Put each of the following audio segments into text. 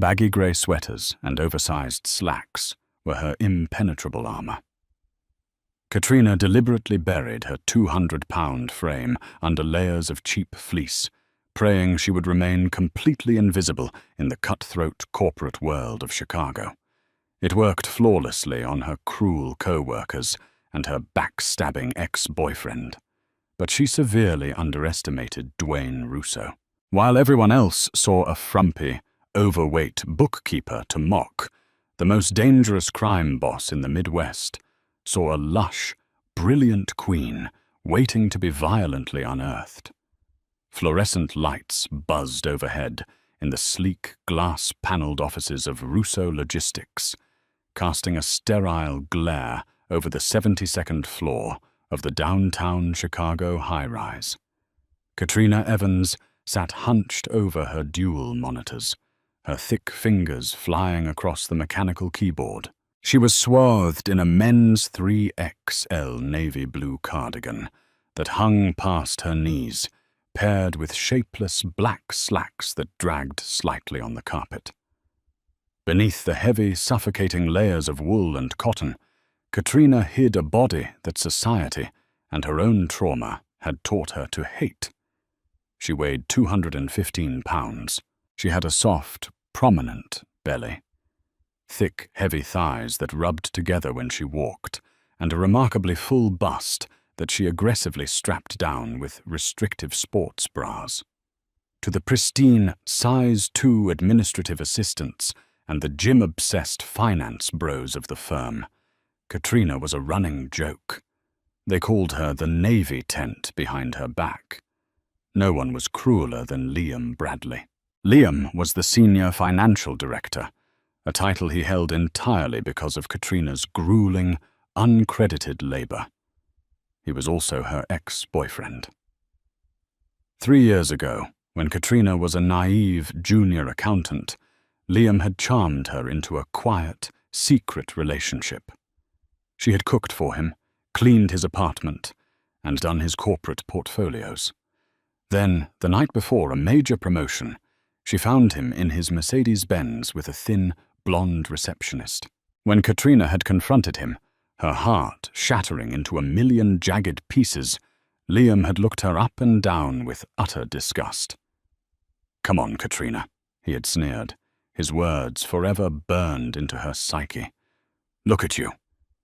Baggy grey sweaters and oversized slacks were her impenetrable armor. Katrina deliberately buried her 200-pound frame under layers of cheap fleece, praying she would remain completely invisible in the cutthroat corporate world of Chicago. It worked flawlessly on her cruel co-workers and her backstabbing ex-boyfriend, but she severely underestimated Dwayne Russo. While everyone else saw a frumpy, overweight bookkeeper to mock, the most dangerous crime boss in the Midwest saw a lush, brilliant queen waiting to be violently unearthed. Fluorescent lights buzzed overhead in the sleek, glass-paneled offices of Russo Logistics, casting a sterile glare over the 72nd floor of the downtown Chicago high-rise. Katrina Evans sat hunched over her dual monitors, her thick fingers flying across the mechanical keyboard. She was swathed in a men's 3XL navy blue cardigan that hung past her knees, paired with shapeless black slacks that dragged slightly on the carpet. Beneath the heavy, suffocating layers of wool and cotton, Katrina hid a body that society and her own trauma had taught her to hate. She weighed 215 pounds. She had a soft, prominent belly, thick, heavy thighs that rubbed together when she walked, and a remarkably full bust that she aggressively strapped down with restrictive sports bras. To the pristine size 2 administrative assistants and the gym-obsessed finance bros of the firm, Katrina was a running joke. They called her the Navy tent behind her back. No one was crueler than Liam Bradley. Liam was the senior financial director, a title he held entirely because of Katrina's grueling, uncredited labor. He was also her ex-boyfriend. 3 years ago, when Katrina was a naive junior accountant, Liam had charmed her into a quiet, secret relationship. She had cooked for him, cleaned his apartment, and done his corporate portfolios. Then, the night before a major promotion, she found him in his Mercedes-Benz with a thin, blonde receptionist. When Katrina had confronted him, her heart shattering into a million jagged pieces, Liam had looked her up and down with utter disgust. "Come on, Katrina," he had sneered, his words forever burned into her psyche. "Look at you.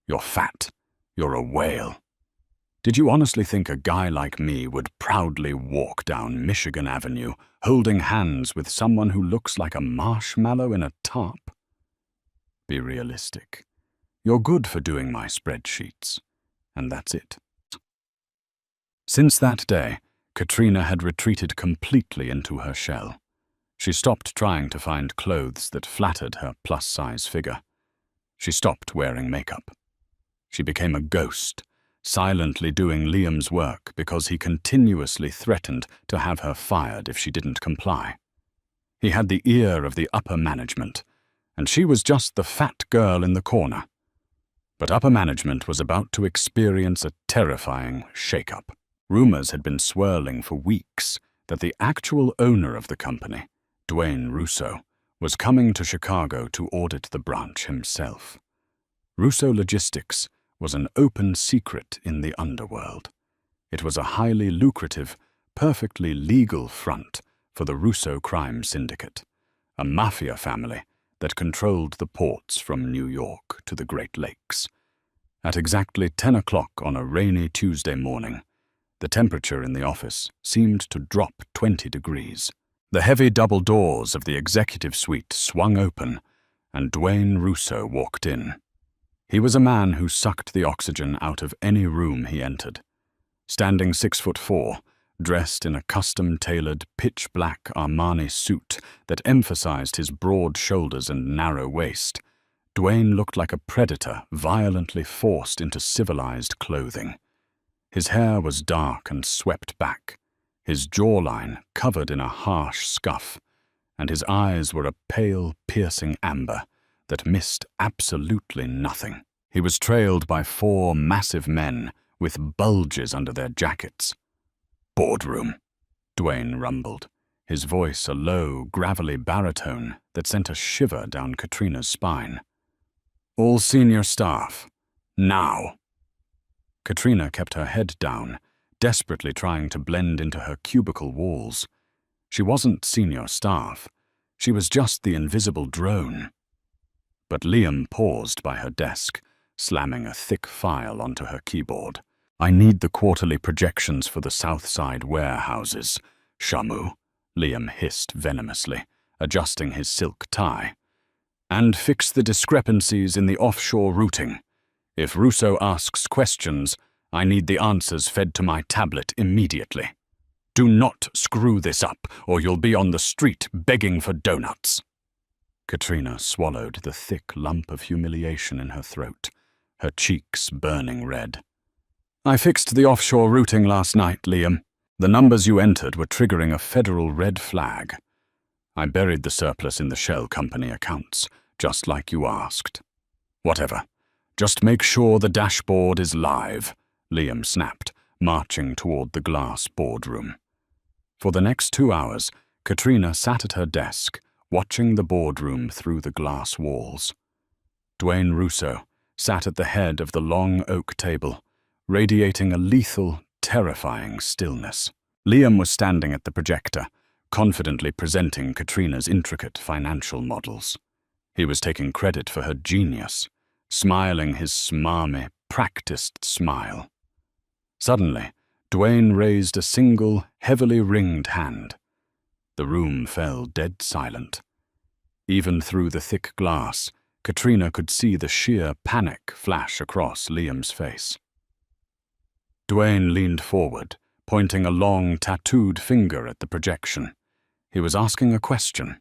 You're fat. You're a whale. Did you honestly think a guy like me would proudly walk down Michigan Avenue holding hands with someone who looks like a marshmallow in a tarp? Be realistic. You're good for doing my spreadsheets, and that's it." Since that day, Katrina had retreated completely into her shell. She stopped trying to find clothes that flattered her plus-size figure. She stopped wearing makeup. She became a ghost, silently doing Liam's work because he continuously threatened to have her fired if she didn't comply. He had the ear of the upper management, and she was just the fat girl in the corner. But upper management was about to experience a terrifying shake-up. Rumors had been swirling for weeks that the actual owner of the company, Dwayne Russo, was coming to Chicago to audit the branch himself. Russo Logistics was an open secret in the underworld. It was a highly lucrative, perfectly legal front for the Russo crime syndicate, a mafia family that controlled the ports from New York to the Great Lakes. At exactly 10 o'clock on a rainy Tuesday morning, the temperature in the office seemed to drop 20 degrees. The heavy double doors of the executive suite swung open, and Dwayne Russo walked in. He was a man who sucked the oxygen out of any room he entered. Standing 6'4", dressed in a custom-tailored pitch-black Armani suit that emphasized his broad shoulders and narrow waist, Dwayne looked like a predator violently forced into civilized clothing. His hair was dark and swept back, his jawline covered in a harsh scuff, and his eyes were a pale, piercing amber that missed absolutely nothing. He was trailed by 4 massive men with bulges under their jackets. "Boardroom," Dwayne rumbled, his voice a low, gravelly baritone that sent a shiver down Katrina's spine. "All senior staff, now." Katrina kept her head down, desperately trying to blend into her cubicle walls. She wasn't senior staff. She was just the invisible drone. But Liam paused by her desk, slamming a thick file onto her keyboard. "I need the quarterly projections for the Southside warehouses, Shamu," Liam hissed venomously, adjusting his silk tie. "And fix the discrepancies in the offshore routing. If Russo asks questions, I need the answers fed to my tablet immediately. Do not screw this up, or you'll be on the street begging for donuts." Katrina swallowed the thick lump of humiliation in her throat, her cheeks burning red. "I fixed the offshore routing last night, Liam. The numbers you entered were triggering a federal red flag. I buried the surplus in the shell company accounts, just like you asked." "Whatever. Just make sure the dashboard is live," Liam snapped, marching toward the glass boardroom. For the next 2 hours, Katrina sat at her desk, watching the boardroom through the glass walls. Dwayne Russo sat at the head of the long oak table, radiating a lethal, terrifying stillness. Liam was standing at the projector, confidently presenting Katrina's intricate financial models. He was taking credit for her genius, smiling his smarmy, practiced smile. Suddenly, Dwayne raised a single, heavily ringed hand. The room fell dead silent. Even through the thick glass, Katrina could see the sheer panic flash across Liam's face. Dwayne leaned forward, pointing a long, tattooed finger at the projection. He was asking a question.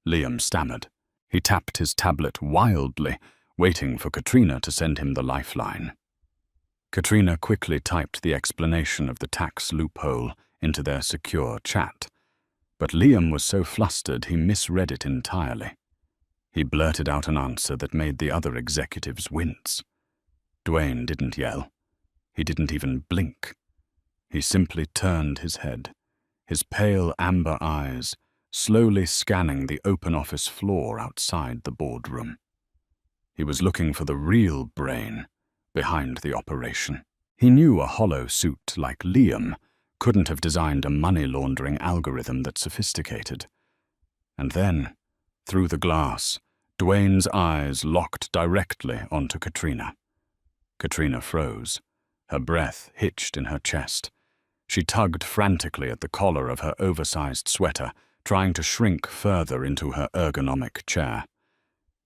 Liam stammered. He tapped his tablet wildly, waiting for Katrina to send him the lifeline. Katrina quickly typed the explanation of the tax loophole into their secure chat, but Liam was so flustered he misread it entirely. He blurted out an answer that made the other executives wince. Dwayne didn't yell. He didn't even blink. He simply turned his head, his pale amber eyes slowly scanning the open office floor outside the boardroom. He was looking for the real brain behind the operation. He knew a hollow suit like Liam couldn't have designed a money laundering algorithm that sophisticated. And then, through the glass, Dwayne's eyes locked directly onto Katrina. Katrina froze. Her breath hitched in her chest. She tugged frantically at the collar of her oversized sweater, trying to shrink further into her ergonomic chair.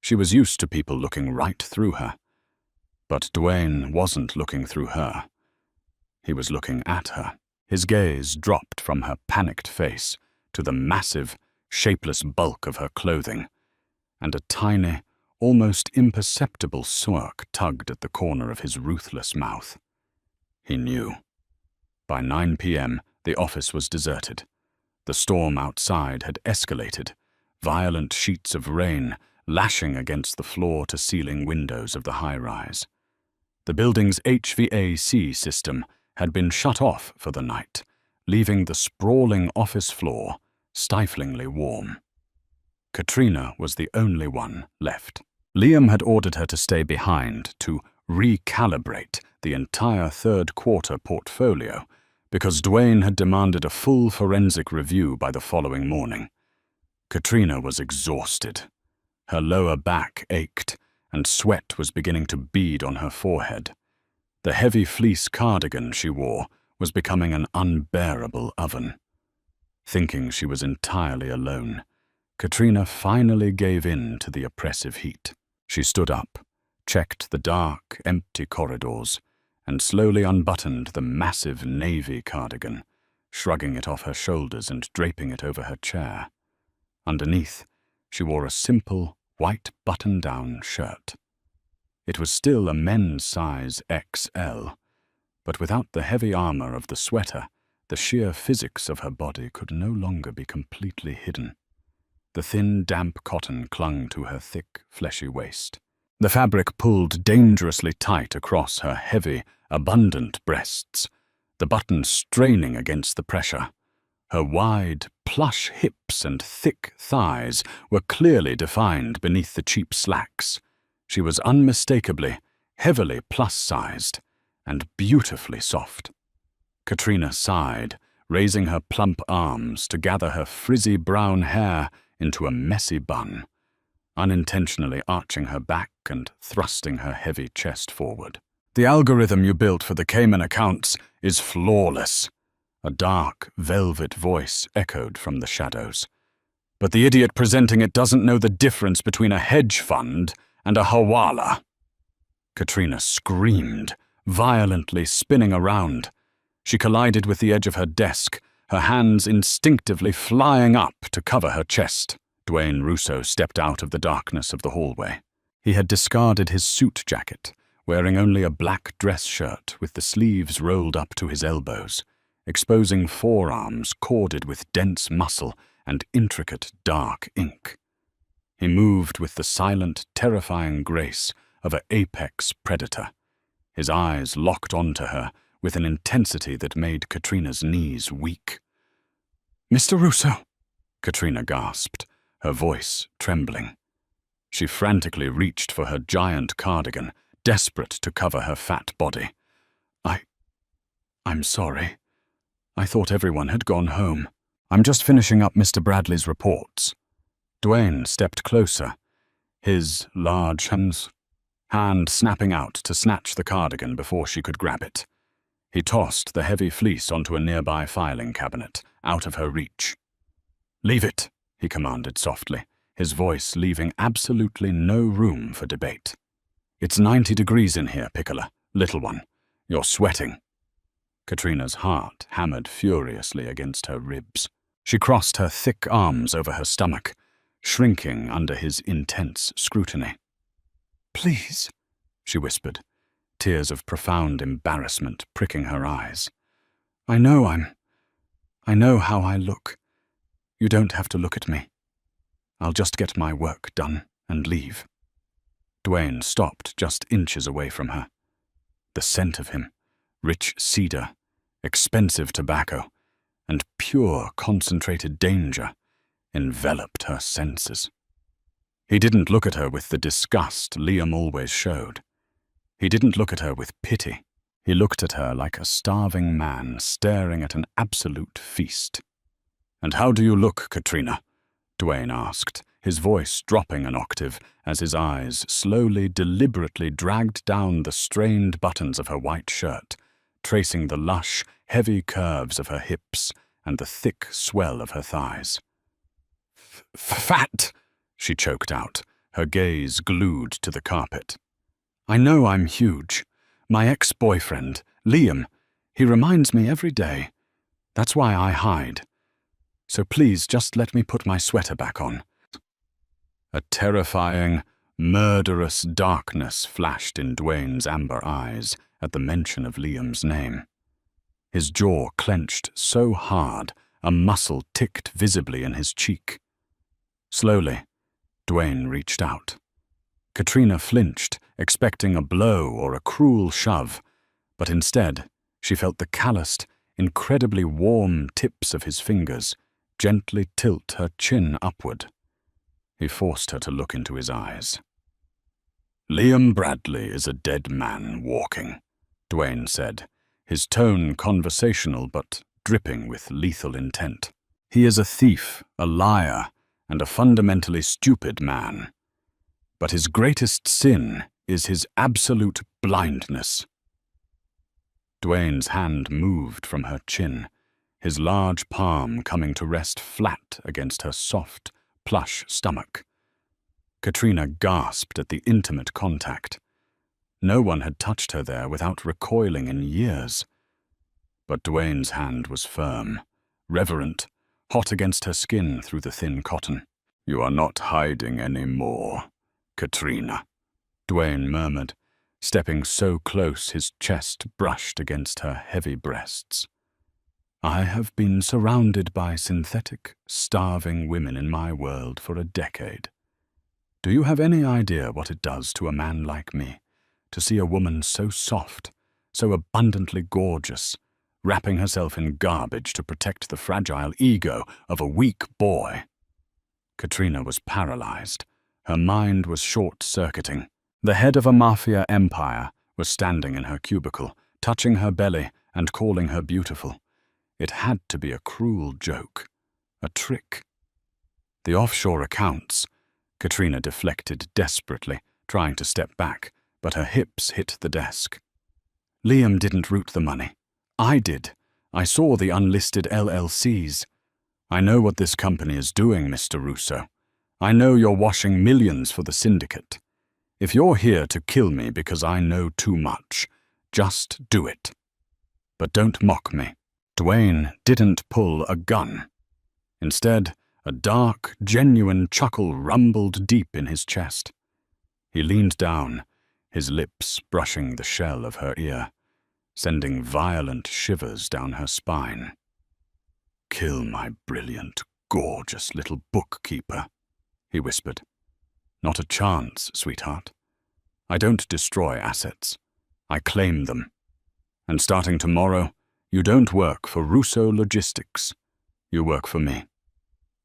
She was used to people looking right through her. But Dwayne wasn't looking through her. He was looking at her. His gaze dropped from her panicked face to the massive, shapeless bulk of her clothing, and a tiny, almost imperceptible smirk tugged at the corner of his ruthless mouth. He knew. By 9 p.m., the office was deserted. The storm outside had escalated, violent sheets of rain lashing against the floor-to-ceiling windows of the high-rise. The building's HVAC system had been shut off for the night, leaving the sprawling office floor stiflingly warm. Katrina was the only one left. Liam had ordered her to stay behind to recalibrate the entire third-quarter portfolio because Dwayne had demanded a full forensic review by the following morning. Katrina was exhausted. Her lower back ached, and sweat was beginning to bead on her forehead. The heavy fleece cardigan she wore was becoming an unbearable oven. Thinking she was entirely alone, Katrina finally gave in to the oppressive heat. She stood up, checked the dark, empty corridors, and slowly unbuttoned the massive navy cardigan, shrugging it off her shoulders and draping it over her chair. Underneath, she wore a simple, white button-down shirt. It was still a men's size XL, but without the heavy armor of the sweater, the sheer physics of her body could no longer be completely hidden. The thin, damp cotton clung to her thick, fleshy waist. The fabric pulled dangerously tight across her heavy, abundant breasts, the buttons straining against the pressure. Her wide, plush hips and thick thighs were clearly defined beneath the cheap slacks. She was unmistakably, heavily plus-sized, and beautifully soft. Katrina sighed, raising her plump arms to gather her frizzy brown hair into a messy bun, unintentionally arching her back and thrusting her heavy chest forward. "The algorithm you built for the Cayman accounts is flawless," a dark, velvet voice echoed from the shadows. "But the idiot presenting it doesn't know the difference between a hedge fund and a hawala." Katrina screamed, violently spinning around. She collided with the edge of her desk, her hands instinctively flying up to cover her chest. Dwayne Russo stepped out of the darkness of the hallway. He had discarded his suit jacket, wearing only a black dress shirt with the sleeves rolled up to his elbows, exposing forearms corded with dense muscle and intricate dark ink. He moved with the silent, terrifying grace of an apex predator, his eyes locked onto her with an intensity that made Katrina's knees weak. "Mr. Russo," Katrina gasped, her voice trembling. She frantically reached for her giant cardigan, desperate to cover her fat body. I'm sorry. I thought everyone had gone home. I'm just finishing up Mr. Bradley's reports." Dwayne stepped closer, his large hand snapping out to snatch the cardigan before she could grab it. He tossed the heavy fleece onto a nearby filing cabinet, out of her reach. "Leave it," he commanded softly, his voice leaving absolutely no room for debate. "It's 90 degrees in here, Piccola, little one. You're sweating." Katrina's heart hammered furiously against her ribs. She crossed her thick arms over her stomach, shrinking under his intense scrutiny. "Please," she whispered, tears of profound embarrassment pricking her eyes. I know how I look. You don't have to look at me. I'll just get my work done and leave." Dwayne stopped just inches away from her. The scent of him, rich cedar, expensive tobacco, and pure concentrated danger enveloped her senses. He didn't look at her with the disgust Liam always showed. He didn't look at her with pity. He looked at her like a starving man staring at an absolute feast. "And how do you look, Katrina?" Dwayne asked, his voice dropping an octave as his eyes slowly, deliberately dragged down the strained buttons of her white shirt, tracing the lush, heavy curves of her hips and the thick swell of her thighs. "Fat," she choked out, her gaze glued to the carpet. "I know I'm huge. My ex-boyfriend, Liam, he reminds me every day. That's why I hide. So please just let me put my sweater back on." A terrifying, murderous darkness flashed in Dwayne's amber eyes at the mention of Liam's name. His jaw clenched so hard, a muscle ticked visibly in his cheek. Slowly, Dwayne reached out. Katrina flinched, expecting a blow or a cruel shove, but instead, she felt the calloused, incredibly warm tips of his fingers gently tilt her chin upward. He forced her to look into his eyes. "Liam Bradley is a dead man walking," Dwayne said, his tone conversational but dripping with lethal intent. "He is a thief, a liar, and a fundamentally stupid man. But his greatest sin is his absolute blindness." Dwayne's hand moved from her chin, his large palm coming to rest flat against her soft, plush stomach. Katrina gasped at the intimate contact. No one had touched her there without recoiling in years. But Dwayne's hand was firm, reverent, hot against her skin through the thin cotton. "You are not hiding any more, Katrina," Dwayne murmured, stepping so close his chest brushed against her heavy breasts. "I have been surrounded by synthetic, starving women in my world for a decade. Do you have any idea what it does to a man like me to see a woman so soft, so abundantly gorgeous, wrapping herself in garbage to protect the fragile ego of a weak boy. Katrina was paralyzed. Her mind was short-circuiting. The head of a Mafia empire was standing in her cubicle, touching her belly and calling her beautiful. It had to be a cruel joke, a trick. The offshore accounts. Katrina deflected desperately, trying to step back, but her hips hit the desk. Liam didn't route the money. I did. I saw the unlisted LLCs. I know what this company is doing, Mr. Russo. I know you're washing millions for the syndicate. If you're here to kill me because I know too much, just do it. But don't mock me. Dwayne didn't pull a gun. Instead, a dark, genuine chuckle rumbled deep in his chest. He leaned down, his lips brushing the shell of her ear, sending violent shivers down her spine. "Kill my brilliant, gorgeous little bookkeeper," he whispered. "Not a chance, sweetheart. I don't destroy assets. I claim them. And starting tomorrow, you don't work for Russo Logistics. You work for me,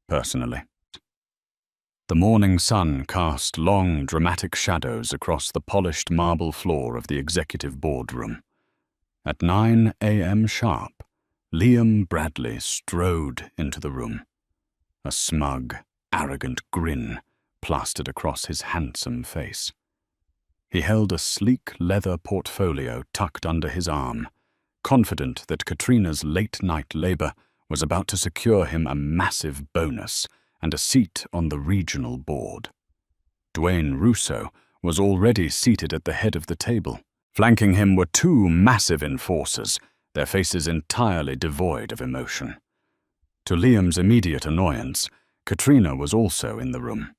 personally." The morning sun cast long, dramatic shadows across the polished marble floor of the executive boardroom. At 9 a.m. sharp, Liam Bradley strode into the room. A smug, arrogant grin plastered across his handsome face. He held a sleek leather portfolio tucked under his arm, confident that Katrina's late-night labor was about to secure him a massive bonus and a seat on the regional board. Dwayne Russo was already seated at the head of the table. Flanking him were two massive enforcers, their faces entirely devoid of emotion. To Liam's immediate annoyance, Katrina was also in the room.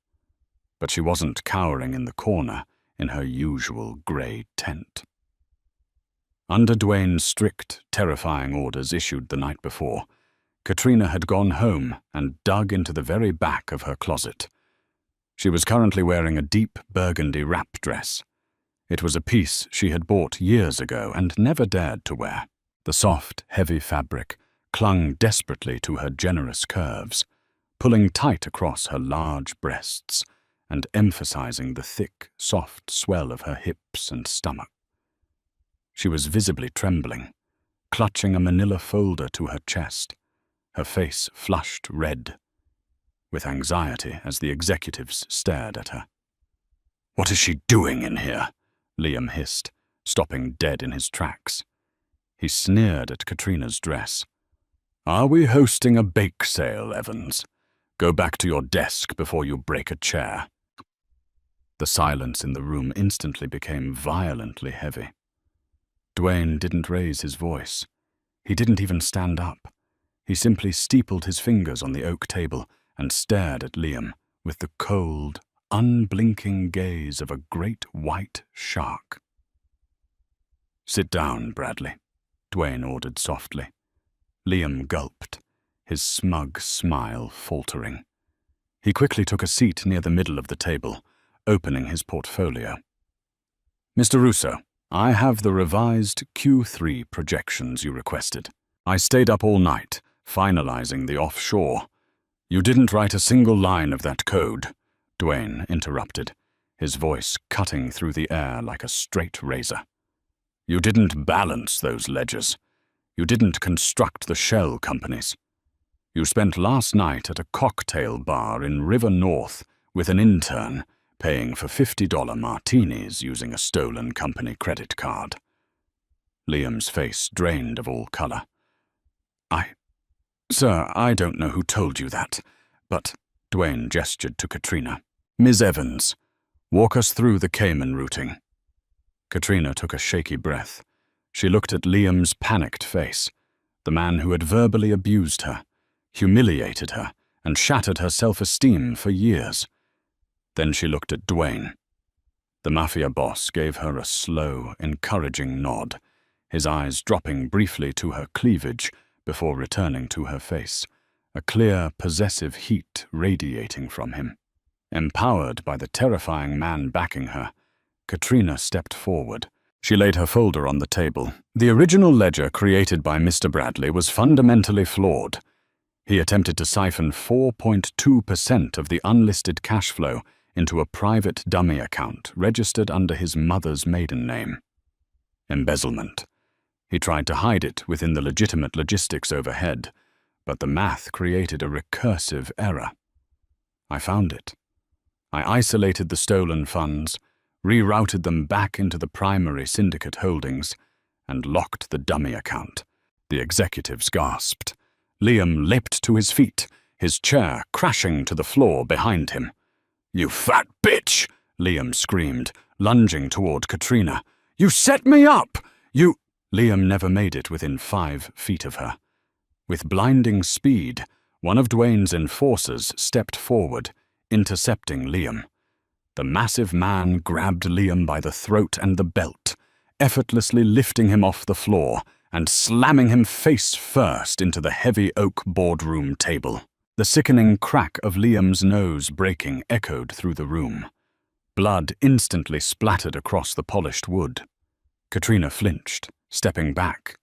But she wasn't cowering in the corner in her usual grey tent. Under Dwayne's strict, terrifying orders issued the night before, Katrina had gone home and dug into the very back of her closet. She was currently wearing a deep burgundy wrap dress. It was a piece she had bought years ago and never dared to wear. The soft, heavy fabric clung desperately to her generous curves, pulling tight across her large breasts and emphasizing the thick, soft swell of her hips and stomach. She was visibly trembling, clutching a manila folder to her chest, her face flushed red, with anxiety as the executives stared at her. "What is she doing in here?" Liam hissed, stopping dead in his tracks. He sneered at Katrina's dress. "Are we hosting a bake sale, Evans? Go back to your desk before you break a chair." The silence in the room instantly became violently heavy. Dwayne didn't raise his voice. He didn't even stand up. He simply steepled his fingers on the oak table and stared at Liam with the cold, unblinking gaze of a great white shark. "Sit down, Bradley," Dwayne ordered softly. Liam gulped, his smug smile faltering. He quickly took a seat near the middle of the table, opening his portfolio. "Mr. Russo, I have the revised Q3 projections you requested. I stayed up all night, finalizing the offshore." "You didn't write a single line of that code," Dwayne interrupted, his voice cutting through the air like a straight razor. "You didn't balance those ledgers. You didn't construct the shell companies. You spent last night at a cocktail bar in River North with an intern, paying for $50 martinis using a stolen company credit card." Liam's face drained of all color. Sir, I don't know who told you that, but," Dwayne gestured to Katrina. "Ms. Evans, walk us through the Cayman routing." Katrina took a shaky breath. She looked at Liam's panicked face, the man who had verbally abused her, humiliated her, and shattered her self-esteem for years. Then she looked at Dwayne. The Mafia boss gave her a slow, encouraging nod, his eyes dropping briefly to her cleavage before returning to her face, a clear, possessive heat radiating from him. Empowered by the terrifying man backing her, Katrina stepped forward, She laid her folder on the table. The original ledger created by Mr. Bradley was fundamentally flawed. He attempted to siphon 4.2% of the unlisted cash flow into a private dummy account registered under his mother's maiden name. Embezzlement. He tried to hide it within the legitimate logistics overhead, but the math created a recursive error. I found it. I isolated the stolen funds, rerouted them back into the primary syndicate holdings, and locked the dummy account. The executives gasped. Liam leapt to his feet, his chair crashing to the floor behind him. "You fat bitch!" Liam screamed, lunging toward Katrina. "You set me up! You—" Liam never made it within 5 feet of her. With blinding speed, one of Dwayne's enforcers stepped forward, intercepting Liam. The massive man grabbed Liam by the throat and the belt, effortlessly lifting him off the floor and slamming him face first into the heavy oak boardroom table. The sickening crack of Liam's nose breaking echoed through the room. Blood instantly splattered across the polished wood. Katrina flinched, stepping back,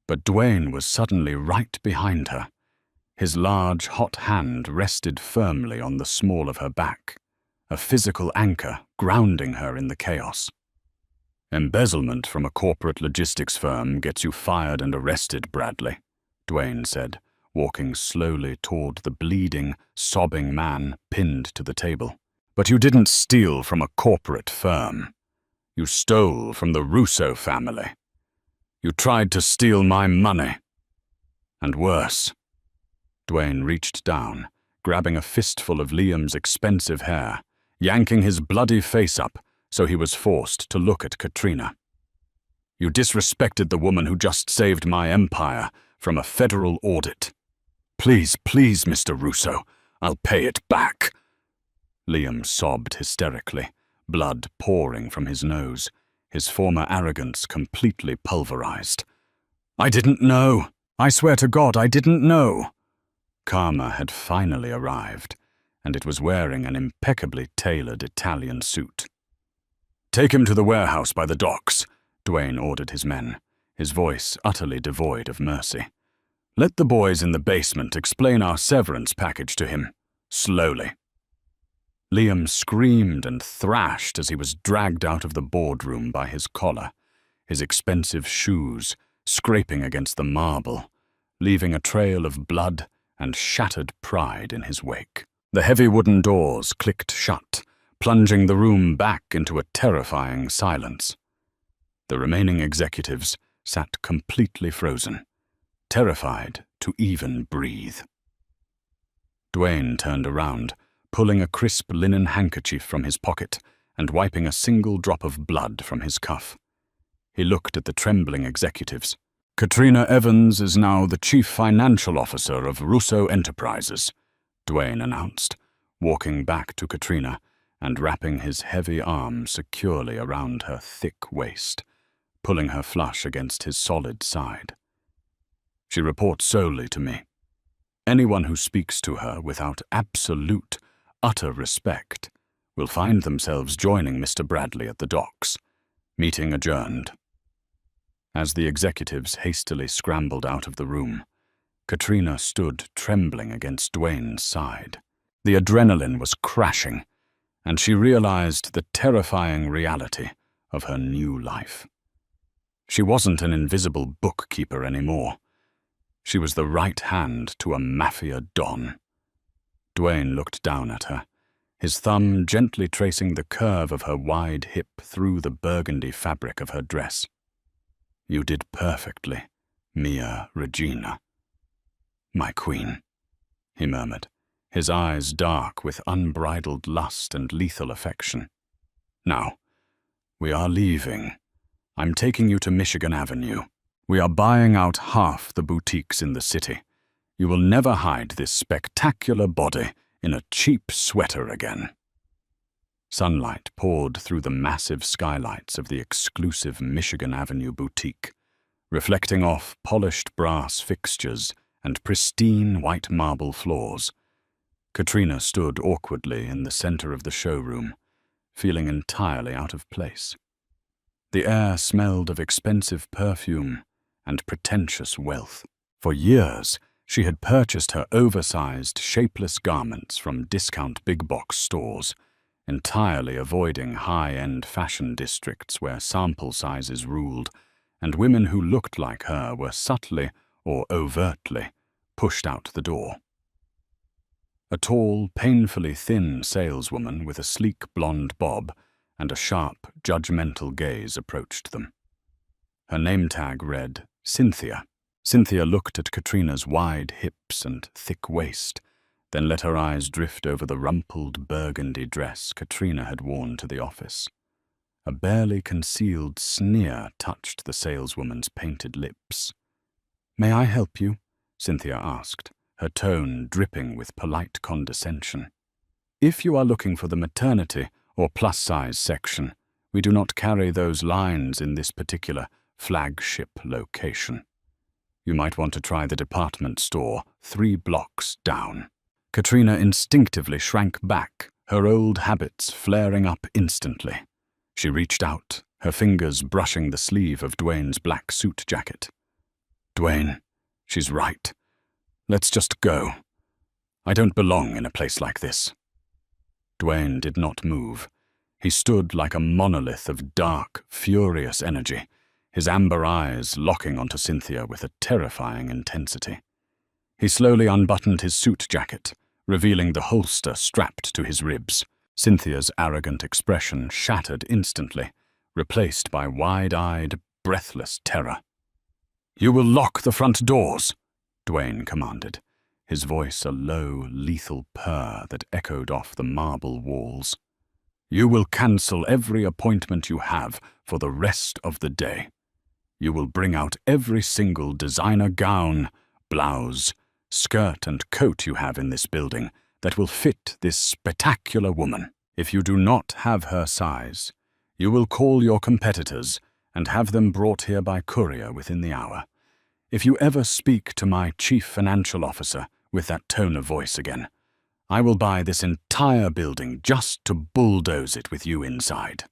but Dwayne was suddenly right behind her. His large, hot hand rested firmly on the small of her back, a physical anchor grounding her in the chaos. "Embezzlement from a corporate logistics firm gets you fired and arrested, Bradley," Dwayne said, walking slowly toward the bleeding, sobbing man pinned to the table. "But you didn't steal from a corporate firm. You stole from the Russo family. You tried to steal my money. And worse." Dwayne reached down, grabbing a fistful of Liam's expensive hair, yanking his bloody face up so he was forced to look at Katrina. "You disrespected the woman who just saved my empire from a federal audit. Please, please, Mr. Russo, I'll pay it back." Liam sobbed hysterically, blood pouring from his nose, his former arrogance completely pulverized. "I didn't know. I swear to God, I didn't know." Karma had finally arrived, and it was wearing an impeccably tailored Italian suit. "Take him to the warehouse by the docks," Dwayne ordered his men, his voice utterly devoid of mercy. "Let the boys in the basement explain our severance package to him, slowly." Liam screamed and thrashed as he was dragged out of the boardroom by his collar, his expensive shoes scraping against the marble, leaving a trail of blood and shattered pride in his wake. The heavy wooden doors clicked shut, plunging the room back into a terrifying silence. The remaining executives sat completely frozen, terrified to even breathe. Dwayne turned around, pulling a crisp linen handkerchief from his pocket and wiping a single drop of blood from his cuff. He looked at the trembling executives. "Katrina Evans is now the Chief Financial Officer of Russo Enterprises," Dwayne announced, walking back to Katrina and wrapping his heavy arm securely around her thick waist, pulling her flush against his solid side. "She reports solely to me. Anyone who speaks to her without absolute, utter respect will find themselves joining Mr. Bradley at the docks. Meeting adjourned." As the executives hastily scrambled out of the room, Katrina stood trembling against Dwayne's side. The adrenaline was crashing, and she realized the terrifying reality of her new life. She wasn't an invisible bookkeeper anymore. She was the right hand to a Mafia don. Dwayne looked down at her, his thumb gently tracing the curve of her wide hip through the burgundy fabric of her dress. "You did perfectly, Mia Regina. My queen," he murmured, his eyes dark with unbridled lust and lethal affection. "Now, we are leaving. I'm taking you to Michigan Avenue. We are buying out half the boutiques in the city. You will never hide this spectacular body in a cheap sweater again." Sunlight poured through the massive skylights of the exclusive Michigan Avenue boutique, reflecting off polished brass fixtures and pristine white marble floors. Katrina stood awkwardly in the center of the showroom, feeling entirely out of place. The air smelled of expensive perfume and pretentious wealth. For years, she had purchased her oversized, shapeless garments from discount big-box stores, entirely avoiding high-end fashion districts where sample sizes ruled, and women who looked like her were subtly or overtly pushed out the door. A tall, painfully thin saleswoman with a sleek blonde bob and a sharp, judgmental gaze approached them. Her name tag read, Cynthia. Cynthia looked at Katrina's wide hips and thick waist, then let her eyes drift over the rumpled burgundy dress Katrina had worn to the office. A barely concealed sneer touched the saleswoman's painted lips. "May I help you?" Cynthia asked, her tone dripping with polite condescension. "If you are looking for the maternity or plus-size section, we do not carry those lines in this particular flagship location. You might want to try the department store 3 blocks down." Katrina instinctively shrank back, her old habits flaring up instantly. She reached out, her fingers brushing the sleeve of Dwayne's black suit jacket. "Dwayne, she's right. Let's just go. I don't belong in a place like this." Dwayne did not move. He stood like a monolith of dark, furious energy, his amber eyes locking onto Cynthia with a terrifying intensity. He slowly unbuttoned his suit jacket, revealing the holster strapped to his ribs. Cynthia's arrogant expression shattered instantly, replaced by wide-eyed, breathless terror. "You will lock the front doors," Dwayne commanded, his voice a low, lethal purr that echoed off the marble walls. "You will cancel every appointment you have for the rest of the day. You will bring out every single designer gown, blouse, skirt and coat you have in this building that will fit this spectacular woman. If you do not have her size, you will call your competitors and have them brought here by courier within the hour. If you ever speak to my chief financial officer with that tone of voice again, I will buy this entire building just to bulldoze it with you inside."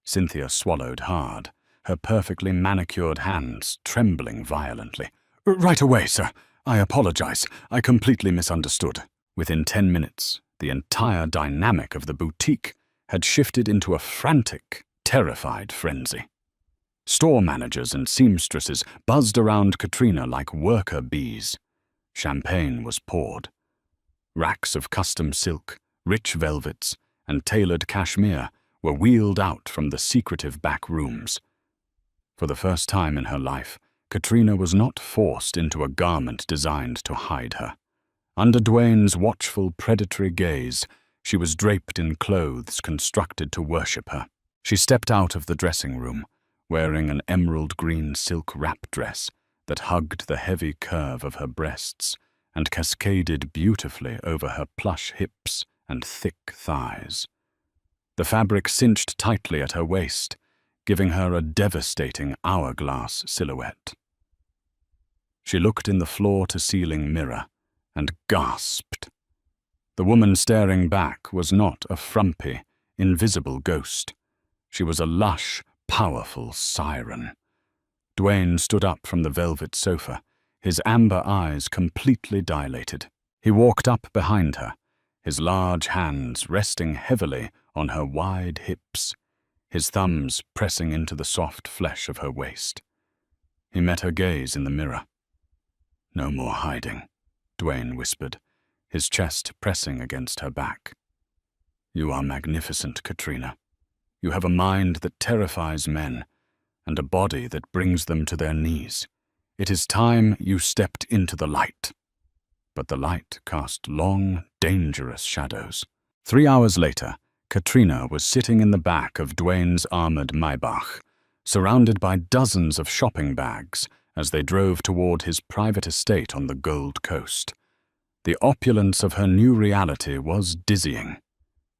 Cynthia swallowed hard, her perfectly manicured hands trembling violently. "Right away, sir. I apologize. I completely misunderstood." Within 10 minutes, the entire dynamic of the boutique had shifted into a frantic, terrified frenzy. Store managers and seamstresses buzzed around Katrina like worker bees. Champagne was poured. Racks of custom silk, rich velvets, and tailored cashmere were wheeled out from the secretive back rooms. For the first time in her life, Katrina was not forced into a garment designed to hide her. Under Dwayne's watchful, predatory gaze, she was draped in clothes constructed to worship her. She stepped out of the dressing room, wearing an emerald green silk wrap dress that hugged the heavy curve of her breasts and cascaded beautifully over her plush hips and thick thighs. The fabric cinched tightly at her waist, giving her a devastating hourglass silhouette. She looked in the floor-to-ceiling mirror and gasped. The woman staring back was not a frumpy, invisible ghost. She was a lush, powerful siren. Dwayne stood up from the velvet sofa, his amber eyes completely dilated. He walked up behind her, his large hands resting heavily on her wide hips, his thumbs pressing into the soft flesh of her waist. He met her gaze in the mirror. "No more hiding," Dwayne whispered, his chest pressing against her back. "You are magnificent, Katrina. You have a mind that terrifies men, and a body that brings them to their knees. It is time you stepped into the light." But the light cast long, dangerous shadows. 3 hours later, Katrina was sitting in the back of Dwayne's armored Maybach, surrounded by dozens of shopping bags as they drove toward his private estate on the Gold Coast. The opulence of her new reality was dizzying.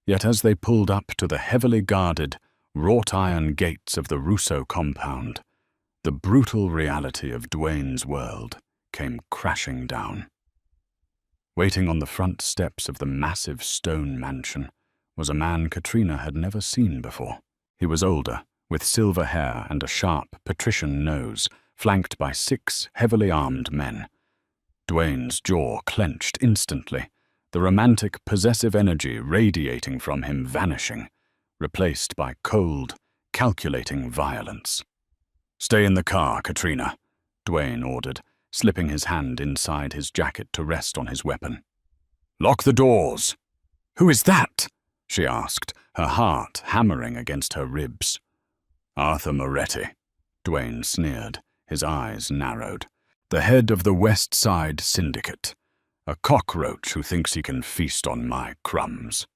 Yet as they pulled up to the heavily guarded, wrought-iron gates of the Russo compound, the brutal reality of Dwayne's world came crashing down. Waiting on the front steps of the massive stone mansion was a man Katrina had never seen before. He was older, with silver hair and a sharp patrician nose, flanked by 6 heavily armed men. Dwayne's jaw clenched instantly, the romantic, possessive energy radiating from him vanishing, replaced by cold, calculating violence. "Stay in the car, Katrina," Dwayne ordered, slipping his hand inside his jacket to rest on his weapon. "Lock the doors." "Who is that?" she asked, her heart hammering against her ribs. "Arthur Moretti," Dwayne sneered, his eyes narrowed. "The head of the West Side Syndicate. A cockroach who thinks he can feast on my crumbs.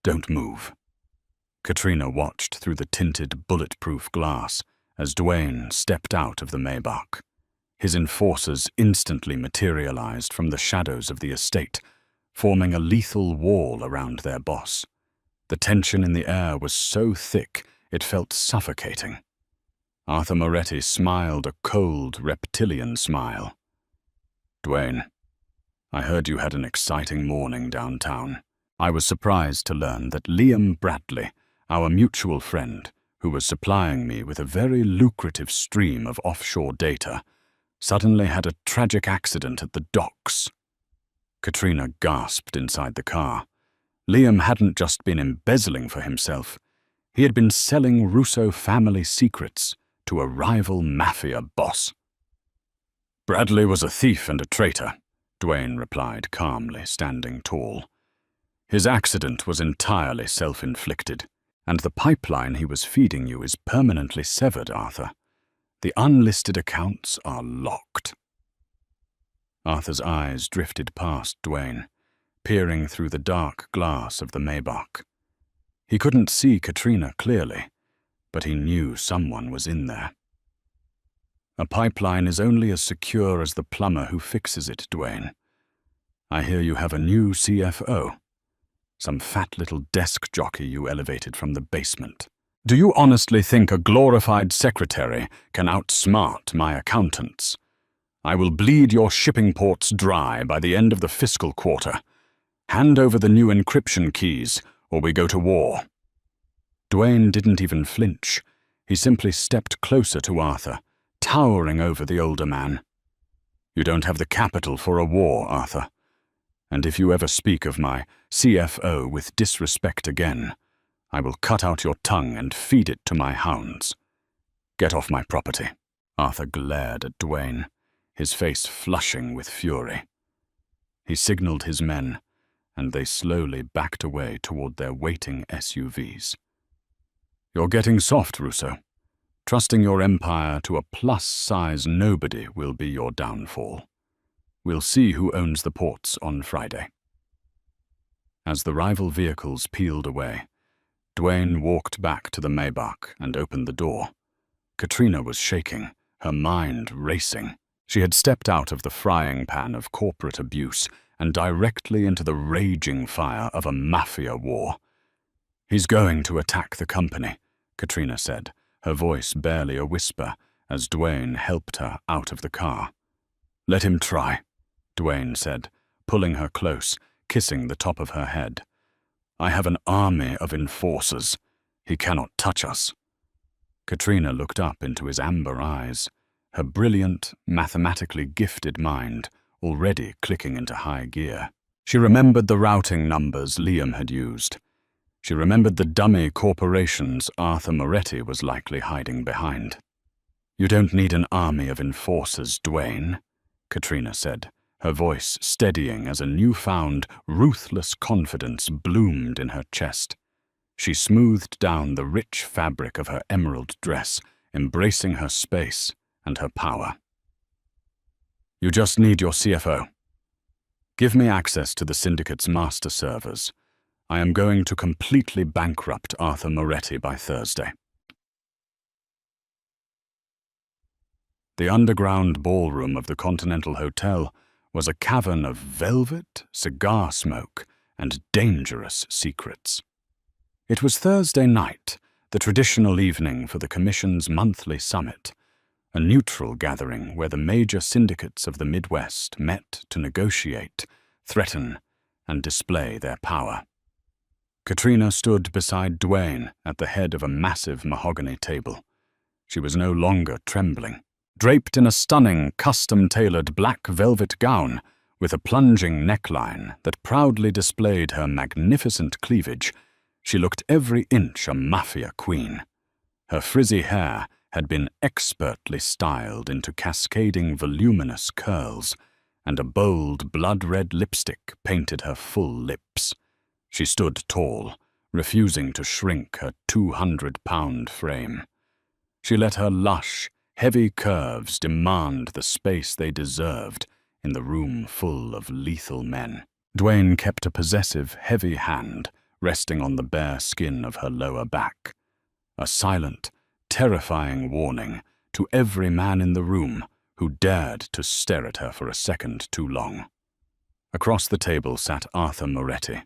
Don't move." Katrina watched through the tinted, bulletproof glass as Dwayne stepped out of the Maybach. His enforcers instantly materialized from the shadows of the estate, forming a lethal wall around their boss. The tension in the air was so thick it felt suffocating. Arthur Moretti smiled a cold, reptilian smile. "Dwayne, I heard you had an exciting morning downtown. I was surprised to learn that Liam Bradley, our mutual friend, who was supplying me with a very lucrative stream of offshore data, suddenly had a tragic accident at the docks." Katrina gasped inside the car. Liam hadn't just been embezzling for himself. He had been selling Russo family secrets to a rival Mafia boss. "Bradley was a thief and a traitor," Dwayne replied calmly, standing tall. "His accident was entirely self-inflicted, and the pipeline he was feeding you is permanently severed, Arthur. The unlisted accounts are locked." Arthur's eyes drifted past Dwayne, peering through the dark glass of the Maybach. He couldn't see Katrina clearly, but he knew someone was in there. "A pipeline is only as secure as the plumber who fixes it, Dwayne. I hear you have a new CFO. Some fat little desk jockey you elevated from the basement. Do you honestly think a glorified secretary can outsmart my accountants? I will bleed your shipping ports dry by the end of the fiscal quarter. Hand over the new encryption keys, or we go to war." Dwayne didn't even flinch. He simply stepped closer to Arthur, towering over the older man. "You don't have the capital for a war, Arthur. And if you ever speak of my CFO with disrespect again, I will cut out your tongue and feed it to my hounds. Get off my property." Arthur glared at Dwayne, his face flushing with fury. He signaled his men, and they slowly backed away toward their waiting SUVs. "You're getting soft, Russo. Trusting your empire to a plus-size nobody will be your downfall. We'll see who owns the ports on Friday." As the rival vehicles peeled away, Dwayne walked back to the Maybach and opened the door. Katrina was shaking, her mind racing. She had stepped out of the frying pan of corporate abuse and directly into the raging fire of a Mafia war. "He's going to attack the company," Katrina said, her voice barely a whisper, as Dwayne helped her out of the car. "Let him try," Dwayne said, pulling her close, kissing the top of her head. "I have an army of enforcers. He cannot touch us." Katrina looked up into his amber eyes, her brilliant, mathematically gifted mind already clicking into high gear. She remembered the routing numbers Liam had used. She remembered the dummy corporations Arthur Moretti was likely hiding behind. "You don't need an army of enforcers, Dwayne," Katrina said, her voice steadying as a newfound, ruthless confidence bloomed in her chest. She smoothed down the rich fabric of her emerald dress, embracing her space and her power. "You just need your CFO. Give me access to the Syndicate's master servers. I am going to completely bankrupt Arthur Moretti by Thursday." The underground ballroom of the Continental Hotel was a cavern of velvet, cigar smoke, and dangerous secrets. It was Thursday night, the traditional evening for the Commission's monthly summit, a neutral gathering where the major syndicates of the Midwest met to negotiate, threaten, and display their power. Katrina stood beside Dwayne at the head of a massive mahogany table. She was no longer trembling. Draped in a stunning, custom-tailored black velvet gown with a plunging neckline that proudly displayed her magnificent cleavage, she looked every inch a Mafia queen. Her frizzy hair had been expertly styled into cascading voluminous curls, and a bold blood-red lipstick painted her full lips. She stood tall, refusing to shrink her 200-pound frame. She let her lush, heavy curves demand the space they deserved in the room full of lethal men. Dwayne kept a possessive, heavy hand resting on the bare skin of her lower back, a silent, terrifying warning to every man in the room who dared to stare at her for a second too long. Across the table sat Arthur Moretti.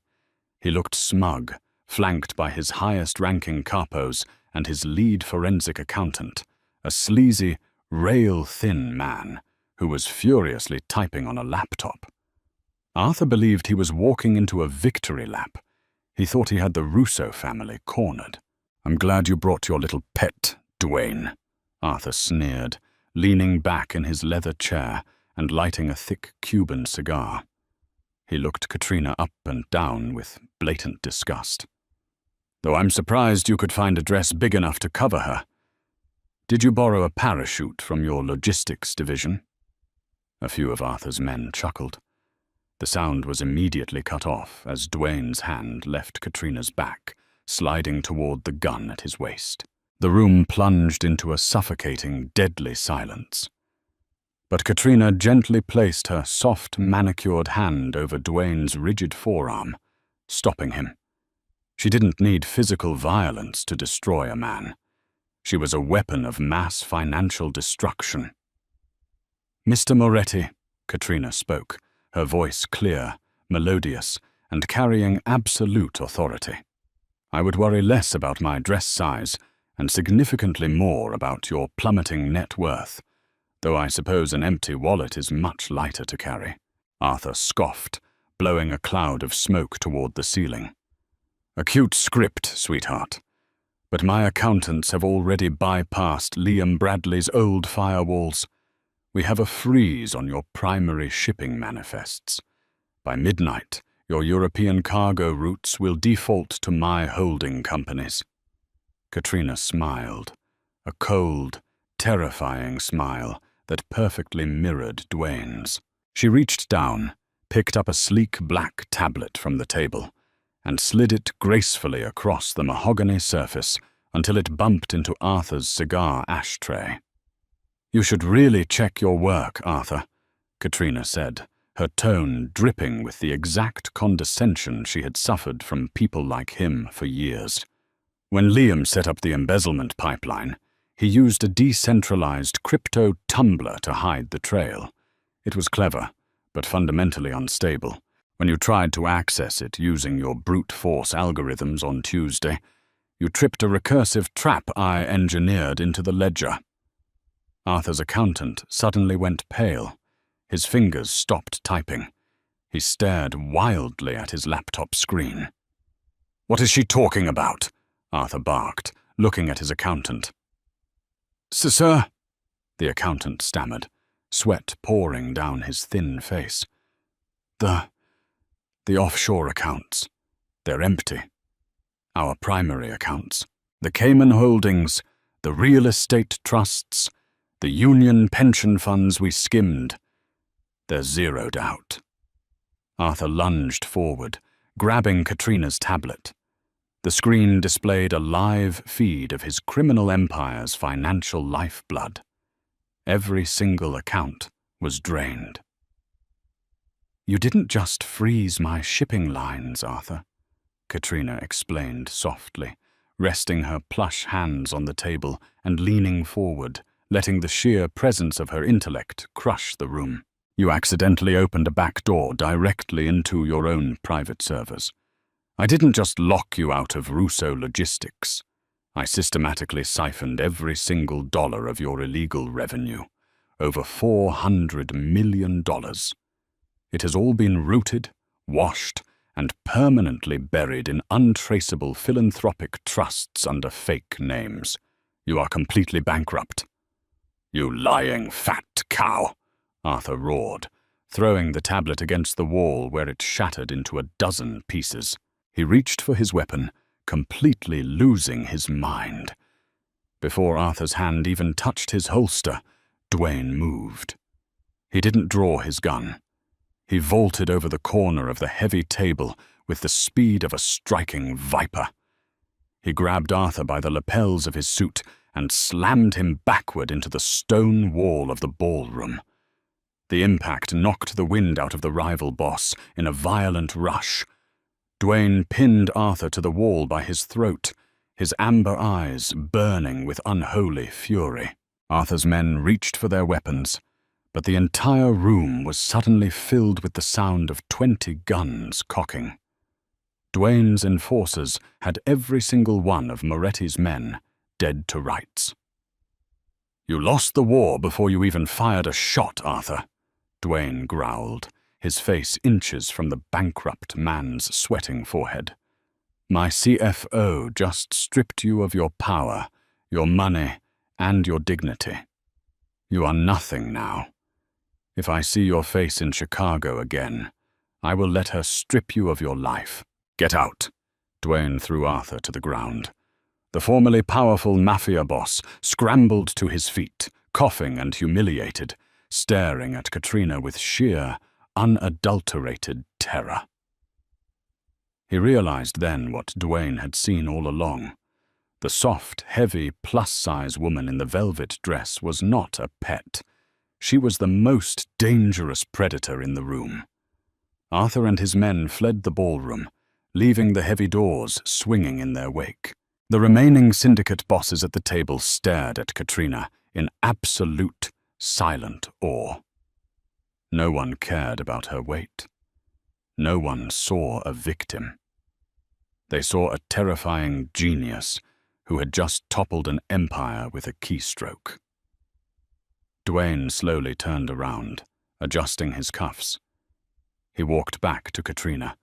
He looked smug, flanked by his highest-ranking capos and his lead forensic accountant, a sleazy, rail-thin man who was furiously typing on a laptop. Arthur believed he was walking into a victory lap. He thought he had the Russo family cornered. "I'm glad you brought your little pet, Dwayne," Arthur sneered, leaning back in his leather chair and lighting a thick Cuban cigar. He looked Katrina up and down with blatant disgust. "Though I'm surprised you could find a dress big enough to cover her. Did you borrow a parachute from your logistics division?" A few of Arthur's men chuckled. The sound was immediately cut off as Dwayne's hand left Katrina's back, sliding toward the gun at his waist. The room plunged into a suffocating, deadly silence. But Katrina gently placed her soft, manicured hand over Dwayne's rigid forearm, stopping him. She didn't need physical violence to destroy a man. She was a weapon of mass financial destruction. "Mr. Moretti," Katrina spoke, her voice clear, melodious, and carrying absolute authority. "I would worry less about my dress size and significantly more about your plummeting net worth, though I suppose an empty wallet is much lighter to carry." Arthur scoffed, blowing a cloud of smoke toward the ceiling. "A cute script, sweetheart. But my accountants have already bypassed Liam Bradley's old firewalls. We have a freeze on your primary shipping manifests. By midnight, your European cargo routes will default to my holding companies." Katrina smiled, a cold, terrifying smile that perfectly mirrored Dwayne's. She reached down, picked up a sleek black tablet from the table, and slid it gracefully across the mahogany surface until it bumped into Arthur's cigar ashtray. "You should really check your work, Arthur," Katrina said, her tone dripping with the exact condescension she had suffered from people like him for years. "When Liam set up the embezzlement pipeline, he used a decentralized crypto tumbler to hide the trail. It was clever, but fundamentally unstable. When you tried to access it using your brute force algorithms on Tuesday, you tripped a recursive trap I engineered into the ledger." Arthur's accountant suddenly went pale. His fingers stopped typing. He stared wildly at his laptop screen. "What is she talking about?" Arthur barked, looking at his accountant. Sir," the accountant stammered, sweat pouring down his thin face. The offshore accounts. They're empty. Our primary accounts. The Cayman holdings, the real estate trusts, the union pension funds we skimmed. They're zeroed out." Arthur lunged forward, grabbing Katrina's tablet. The screen displayed a live feed of his criminal empire's financial lifeblood. Every single account was drained. "You didn't just freeze my shipping lines, Arthur," Katrina explained softly, resting her plush hands on the table and leaning forward, letting the sheer presence of her intellect crush the room. "You accidentally opened a back door directly into your own private servers. I didn't just lock you out of Russo Logistics. I systematically siphoned every single dollar of your illegal revenue, over $400 million. It has all been routed, washed, and permanently buried in untraceable philanthropic trusts under fake names. You are completely bankrupt." "You lying fat cow," Arthur roared, throwing the tablet against the wall where it shattered into a dozen pieces. He reached for his weapon, completely losing his mind. Before Arthur's hand even touched his holster, Duane moved. He didn't draw his gun. He vaulted over the corner of the heavy table with the speed of a striking viper. He grabbed Arthur by the lapels of his suit and slammed him backward into the stone wall of the ballroom. The impact knocked the wind out of the rival boss in a violent rush. Duane pinned Arthur to the wall by his throat, his amber eyes burning with unholy fury. Arthur's men reached for their weapons, but the entire room was suddenly filled with the sound of 20 guns cocking. Duane's enforcers had every single one of Moretti's men dead to rights. "You lost the war before you even fired a shot, Arthur," Duane growled, his face inches from the bankrupt man's sweating forehead. "My CFO just stripped you of your power, your money, and your dignity. You are nothing now. If I see your face in Chicago again, I will let her strip you of your life. Get out." Duane threw Arthur to the ground. The formerly powerful Mafia boss scrambled to his feet, coughing and humiliated, staring at Katrina with sheer, unadulterated terror. He realized then what Duane had seen all along. The soft, heavy, plus-size woman in the velvet dress was not a pet. She was the most dangerous predator in the room. Arthur and his men fled the ballroom, leaving the heavy doors swinging in their wake. The remaining syndicate bosses at the table stared at Katrina in absolute, silent awe. No one cared about her weight. No one saw a victim. They saw a terrifying genius who had just toppled an empire with a keystroke. Duane slowly turned around, adjusting his cuffs. He walked back to Katrina,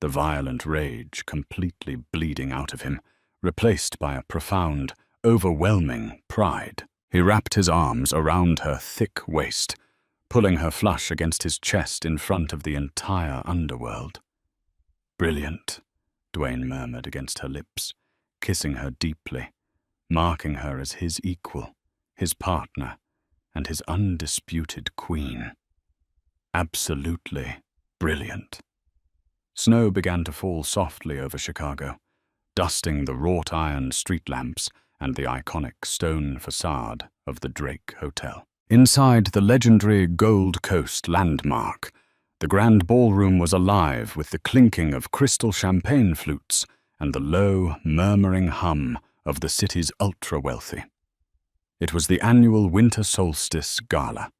the violent rage completely bleeding out of him, replaced by a profound, overwhelming pride. He wrapped his arms around her thick waist, pulling her flush against his chest in front of the entire underworld. "Brilliant," Duane murmured against her lips, kissing her deeply, marking her as his equal, his partner, and his undisputed queen. Absolutely brilliant. Snow began to fall softly over Chicago, dusting the wrought-iron street lamps and the iconic stone facade of the Drake Hotel. Inside the legendary Gold Coast landmark, the grand ballroom was alive with the clinking of crystal champagne flutes and the low, murmuring hum of the city's ultra-wealthy. It was the annual Winter Solstice Gala,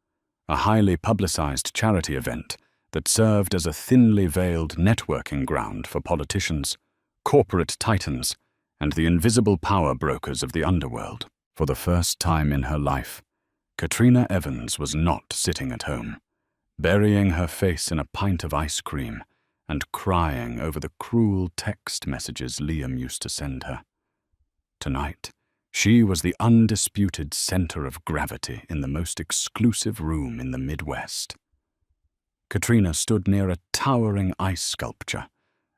a highly publicized charity event that served as a thinly veiled networking ground for politicians, corporate titans, and the invisible power brokers of the underworld. For the first time in her life, Katrina Evans was not sitting at home, burying her face in a pint of ice cream and crying over the cruel text messages Liam used to send her. Tonight, she was the undisputed center of gravity in the most exclusive room in the Midwest. Katrina stood near a towering ice sculpture,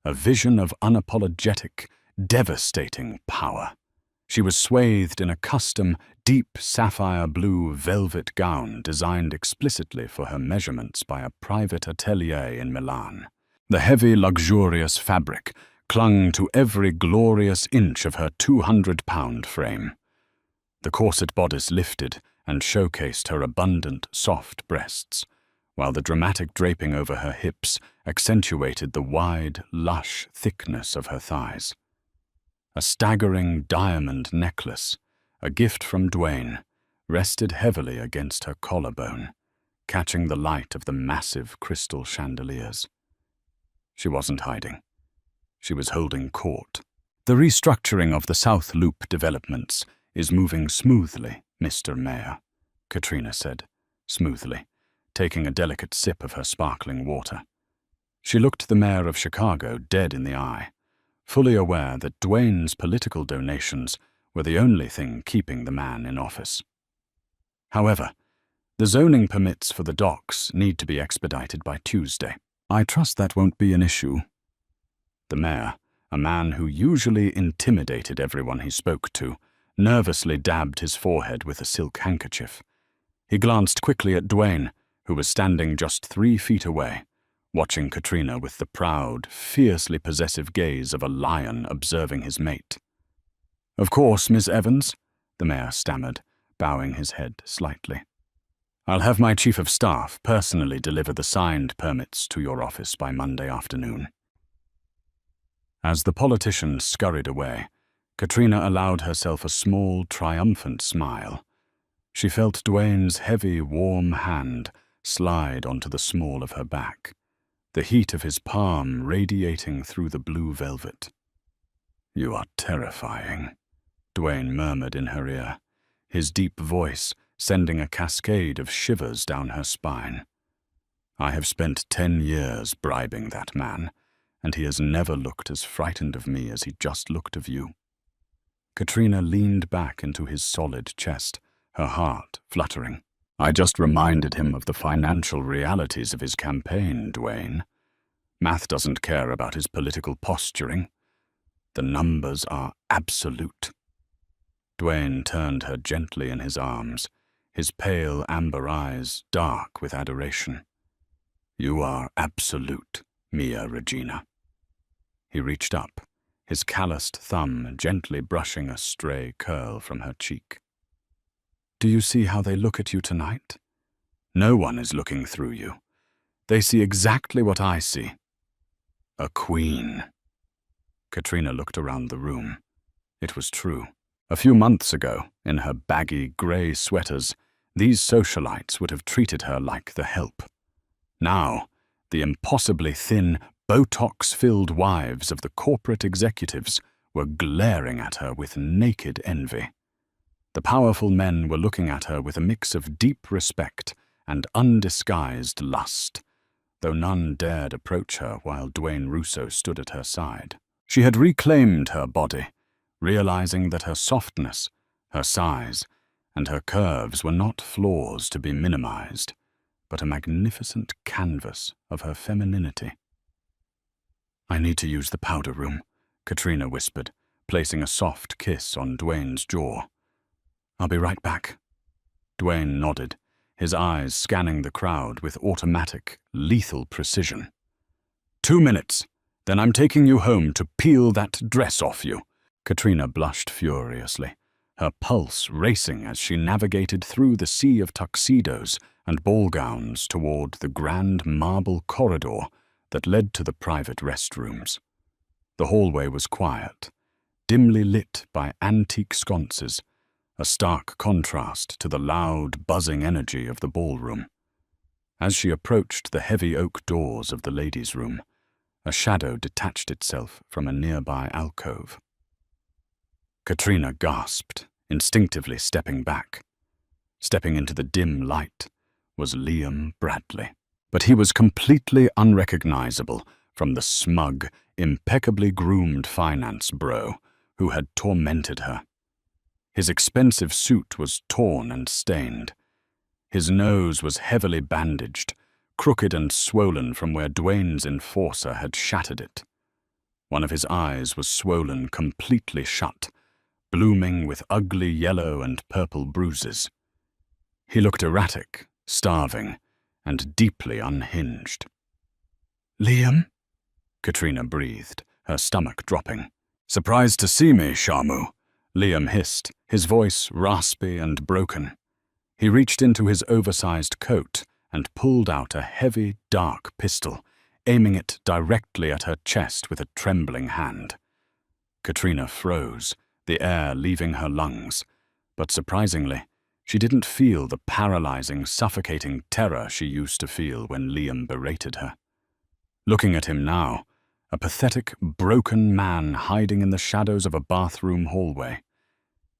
a vision of unapologetic, devastating power. She was swathed in a custom, deep sapphire blue velvet gown designed explicitly for her measurements by a private atelier in Milan. The heavy, luxurious fabric clung to every glorious inch of her 200-pound frame. The corset bodice lifted and showcased her abundant, soft breasts, while the dramatic draping over her hips accentuated the wide, lush thickness of her thighs. A staggering diamond necklace, a gift from Duane, rested heavily against her collarbone, catching the light of the massive crystal chandeliers. She wasn't hiding. She was holding court. "The restructuring of the South Loop developments is moving smoothly, Mr. Mayor," Katrina said, smoothly, taking a delicate sip of her sparkling water. She looked the mayor of Chicago dead in the eye, fully aware that Dwayne's political donations were the only thing keeping the man in office. However, the zoning permits for the docks need to be expedited by Tuesday. I trust that won't be an issue. The mayor, a man who usually intimidated everyone he spoke to, nervously dabbed his forehead with a silk handkerchief. He glanced quickly at Dwayne, who was standing just 3 feet away, watching Katrina with the proud, fiercely possessive gaze of a lion observing his mate. "Of course, Miss Evans," the mayor stammered, bowing his head slightly. "I'll have my chief of staff personally deliver the signed permits to your office by Monday afternoon." As the politician scurried away, Katrina allowed herself a small, triumphant smile. She felt Dwayne's heavy, warm hand slide onto the small of her back, the heat of his palm radiating through the blue velvet. "You are terrifying," Dwayne murmured in her ear, his deep voice sending a cascade of shivers down her spine. "I have spent 10 years bribing that man, and he has never looked as frightened of me as he just looked of you." Katrina leaned back into his solid chest, her heart fluttering. "I just reminded him of the financial realities of his campaign, Dwayne. Math doesn't care about his political posturing. The numbers are absolute." Dwayne turned her gently in his arms, his pale amber eyes dark with adoration. "You are absolute, Mia Regina." He reached up, his calloused thumb gently brushing a stray curl from her cheek. "Do you see how they look at you tonight? No one is looking through you. They see exactly what I see. A queen." Katrina looked around the room. It was true. A few months ago, in her baggy grey sweaters, these socialites would have treated her like the help. Now, the impossibly thin, Botox-filled wives of the corporate executives were glaring at her with naked envy. The powerful men were looking at her with a mix of deep respect and undisguised lust, though none dared approach her while Dwayne Russo stood at her side. She had reclaimed her body, realizing that her softness, her size, and her curves were not flaws to be minimized, but a magnificent canvas of her femininity. "I need to use the powder room," Katrina whispered, placing a soft kiss on Dwayne's jaw. "I'll be right back." Dwayne nodded, his eyes scanning the crowd with automatic, lethal precision. 2 minutes, then I'm taking you home to peel that dress off you." Katrina blushed furiously, her pulse racing as she navigated through the sea of tuxedos and ball gowns toward the grand marble corridor that led to the private restrooms. The hallway was quiet, dimly lit by antique sconces, a stark contrast to the loud, buzzing energy of the ballroom. As she approached the heavy oak doors of the ladies' room, a shadow detached itself from a nearby alcove. Katrina gasped, instinctively stepping back. Stepping into the dim light was Liam Bradley, but he was completely unrecognizable from the smug, impeccably groomed finance bro who had tormented her. His expensive suit was torn and stained. His nose was heavily bandaged, crooked and swollen from where Dwayne's enforcer had shattered it. One of his eyes was swollen completely shut, blooming with ugly yellow and purple bruises. He looked erratic, starving, and deeply unhinged. "Liam?" Katrina breathed, her stomach dropping. "Surprised to see me, Shamu?" Liam hissed, his voice raspy and broken. He reached into his oversized coat and pulled out a heavy, dark pistol, aiming it directly at her chest with a trembling hand. Katrina froze, the air leaving her lungs, but surprisingly, she didn't feel the paralyzing, suffocating terror she used to feel when Liam berated her. Looking at him now, a pathetic, broken man hiding in the shadows of a bathroom hallway,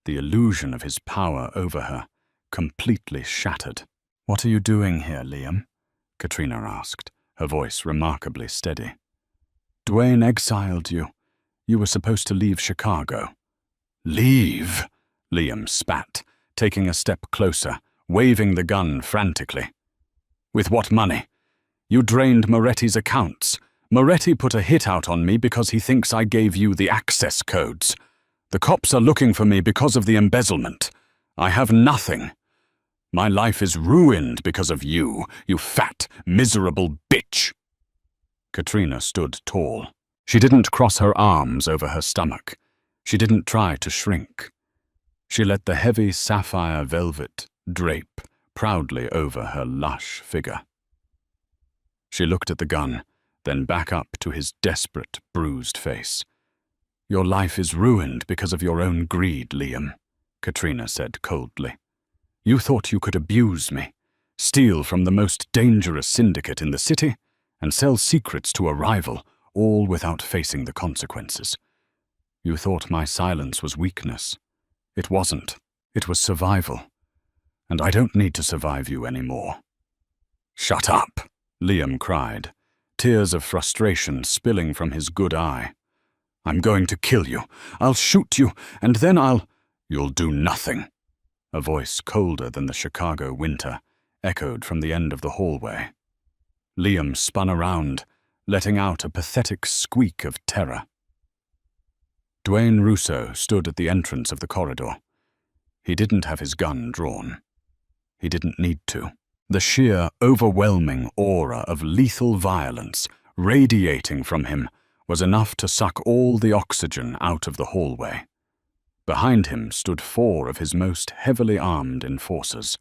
the illusion of his power over her completely shattered. "What are you doing here, Liam?" Katrina asked, her voice remarkably steady. "Dwayne exiled you. You were supposed to leave Chicago." "Leave?" Liam spat, taking a step closer, waving the gun frantically. "With what money? You drained Moretti's accounts. Moretti put a hit out on me because he thinks I gave you the access codes. The cops are looking for me because of the embezzlement. I have nothing. My life is ruined because of you, you fat, miserable bitch." Katrina stood tall. She didn't cross her arms over her stomach. She didn't try to shrink. She let the heavy sapphire velvet drape proudly over her lush figure. She looked at the gun, then back up to his desperate, bruised face. "Your life is ruined because of your own greed, Liam," Katrina said coldly. "You thought you could abuse me, steal from the most dangerous syndicate in the city, and sell secrets to a rival, all without facing the consequences. You thought my silence was weakness. It wasn't. It was survival. And I don't need to survive you anymore." "Shut up," Liam cried, tears of frustration spilling from his good eye. "I'm going to kill you. I'll shoot you, and then You'll do nothing." A voice colder than the Chicago winter echoed from the end of the hallway. Liam spun around, letting out a pathetic squeak of terror. Dwayne Russo stood at the entrance of the corridor. He didn't have his gun drawn. He didn't need to. The sheer, overwhelming aura of lethal violence radiating from him was enough to suck all the oxygen out of the hallway. Behind him stood 4 of his most heavily armed enforcers,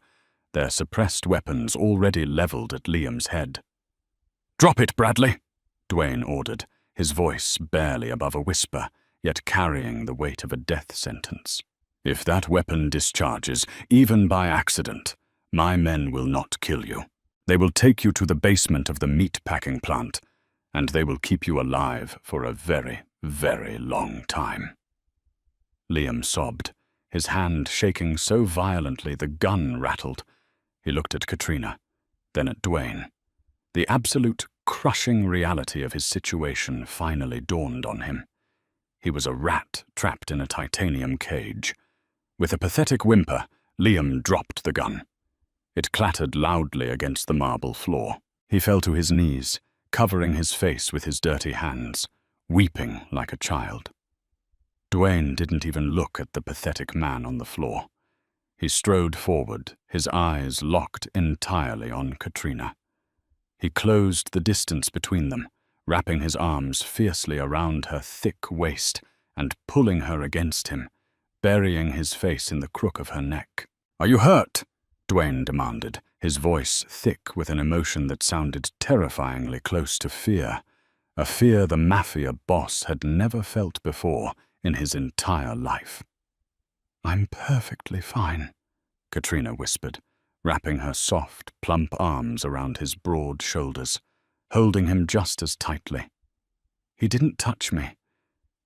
their suppressed weapons already leveled at Liam's head. "Drop it, Bradley," Dwayne ordered, his voice barely above a whisper, yet carrying the weight of a death sentence. "If that weapon discharges, even by accident, my men will not kill you. They will take you to the basement of the meat-packing plant, and they will keep you alive for a very, very long time." Liam sobbed, his hand shaking so violently the gun rattled. He looked at Katrina, then at Dwayne. The absolute crushing reality of his situation finally dawned on him. He was a rat trapped in a titanium cage. With a pathetic whimper, Liam dropped the gun. It clattered loudly against the marble floor. He fell to his knees, covering his face with his dirty hands, weeping like a child. Dwayne didn't even look at the pathetic man on the floor. He strode forward, his eyes locked entirely on Katrina. He closed the distance between them, wrapping his arms fiercely around her thick waist and pulling her against him, burying his face in the crook of her neck. "Are you hurt?" Dwayne demanded, his voice thick with an emotion that sounded terrifyingly close to fear, a fear the Mafia boss had never felt before in his entire life. "I'm perfectly fine," Katrina whispered, wrapping her soft, plump arms around his broad shoulders, holding him just as tightly. "He didn't touch me.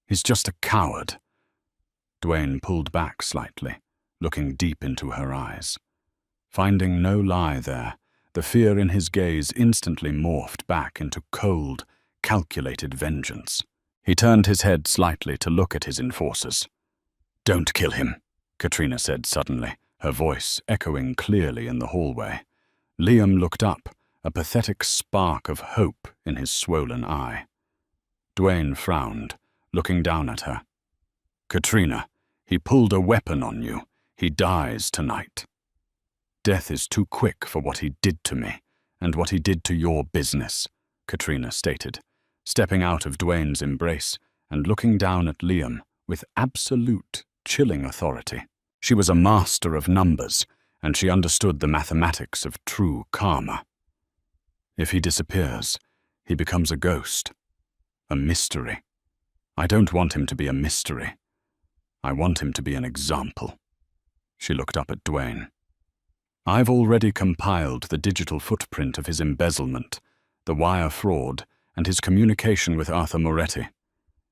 He's just a coward." Dwayne pulled back slightly, looking deep into her eyes. Finding no lie there, the fear in his gaze instantly morphed back into cold, calculated vengeance. He turned his head slightly to look at his enforcers. "Don't kill him," Katrina said suddenly, her voice echoing clearly in the hallway. Liam looked up, a pathetic spark of hope in his swollen eye. Dwayne frowned, looking down at her. "Katrina, he pulled a weapon on you. He dies tonight. Death is too quick for what he did to me, and what he did to your business," Katrina stated, stepping out of Dwayne's embrace and looking down at Liam with absolute, chilling authority. She was a master of numbers, and she understood the mathematics of true karma. If he disappears, he becomes a ghost, a mystery. I don't want him to be a mystery. I want him to be an example. She looked up at Dwayne. "I've already compiled the digital footprint of his embezzlement, the wire fraud, and his communication with Arthur Moretti.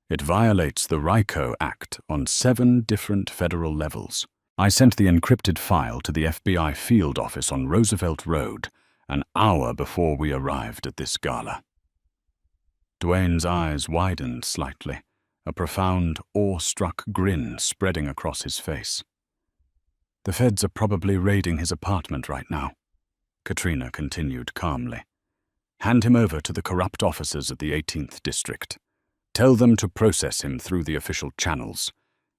It violates the RICO Act on 7 different federal levels. I sent the encrypted file to the FBI field office on Roosevelt Road, an hour before we arrived at this gala. Dwayne's eyes widened slightly, a profound, awe-struck grin spreading across his face. The feds are probably raiding his apartment right now, Katrina continued calmly. Hand him over to the corrupt officers at the 18th District. Tell them to process him through the official channels.